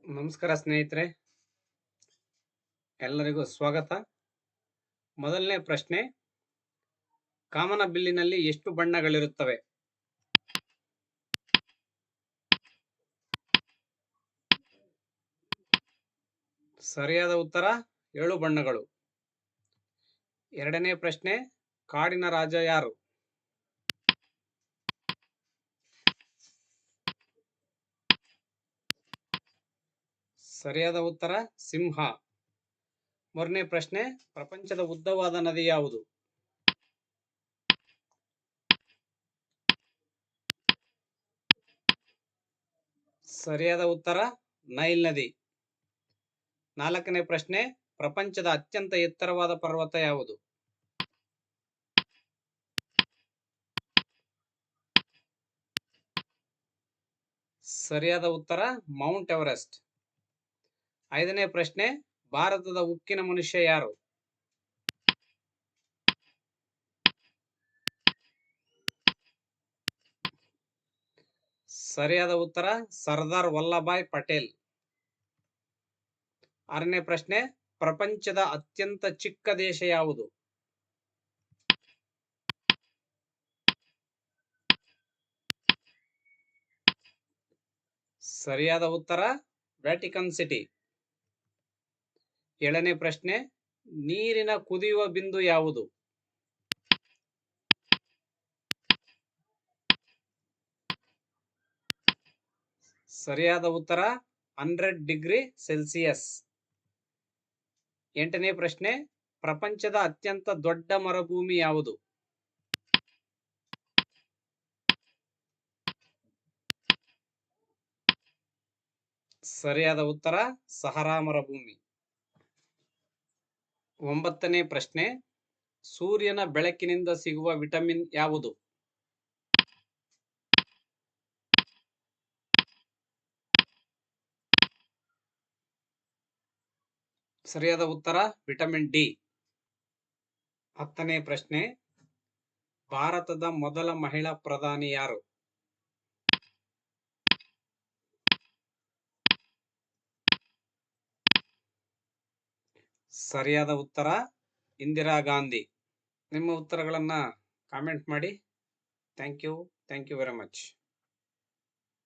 ನಮಸ್ಕಾರ ಸ್ನೇಹಿತರೆ, ಎಲ್ಲರಿಗೂ ಸ್ವಾಗತ. ಮೊದಲನೇ ಪ್ರಶ್ನೆ, ಕಾಮನ ಬಿಲ್ಲಿನಲ್ಲಿ ಎಷ್ಟು ಬಣ್ಣಗಳಿರುತ್ತವೆ? ಸರಿಯಾದ ಉತ್ತರ 7 ಬಣ್ಣಗಳು. ಎರಡನೇ ಪ್ರಶ್ನೆ, ಕಾಡಿನ ರಾಜ ಯಾರು? ಸರಿಯಾದ ಉತ್ತರ ಸಿಂಹ. ಮೂರನೇ ಪ್ರಶ್ನೆ, ಪ್ರಪಂಚದ ಉದ್ದವಾದ ನದಿ ಯಾವುದು? ಸರಿಯಾದ ಉತ್ತರ ನೈಲ್ ನದಿ. ನಾಲ್ಕನೇ ಪ್ರಶ್ನೆ, ಪ್ರಪಂಚದ ಅತ್ಯಂತ ಎತ್ತರವಾದ ಪರ್ವತ ಯಾವುದು? ಸರಿಯಾದ ಉತ್ತರ ಮೌಂಟ್ ಎವರೆಸ್ಟ್. ಐದನೇ ಪ್ರಶ್ನೆ, ಭಾರತದ ಉಕ್ಕಿನ ಮನುಷ್ಯ ಯಾರು? ಸರಿಯಾದ ಉತ್ತರ ಸರ್ದಾರ್ ವಲ್ಲಭಾಯ್ ಪಟೇಲ್. ಆರನೇ ಪ್ರಶ್ನೆ, ಪ್ರಪಂಚದ ಅತ್ಯಂತ ಚಿಕ್ಕ ದೇಶ ಯಾವುದು? ಸರಿಯಾದ ಉತ್ತರ ವ್ಯಾಟಿಕನ್ ಸಿಟಿ. ಏಳನೇ ಪ್ರಶ್ನೆ, ನೀರಿನ ಕುದಿಯುವ ಬಿಂದು ಯಾವುದು? ಸರಿಯಾದ ಉತ್ತರ 100 ಡಿಗ್ರಿ ಸೆಲ್ಸಿಯಸ್. ಎಂಟನೇ ಪ್ರಶ್ನೆ, ಪ್ರಪಂಚದ ಅತ್ಯಂತ ದೊಡ್ಡ ಮರುಭೂಮಿ ಯಾವುದು? ಸರಿಯಾದ ಉತ್ತರ ಸಹರಾ ಮರುಭೂಮಿ. ಒಂಬತ್ತನೇ ಪ್ರಶ್ನೆ, ಸೂರ್ಯನ ಬೆಳಕಿನಿಂದ ಸಿಗುವ ವಿಟಮಿನ್ ಯಾವುದು? ಸರಿಯಾದ ಉತ್ತರ ವಿಟಮಿನ್ ಡಿ. ಹತ್ತನೇ ಪ್ರಶ್ನೆ, ಭಾರತದ ಮೊದಲ ಮಹಿಳಾ ಪ್ರಧಾನಿ ಯಾರು? ಸರಿಯಾದ ಉತ್ತರ ಇಂದಿರಾ ಗಾಂಧಿ. ನಿಮ್ಮ ಉತ್ತರಗಳನ್ನು ಕಾಮೆಂಟ್ ಮಾಡಿ. Thank you very much.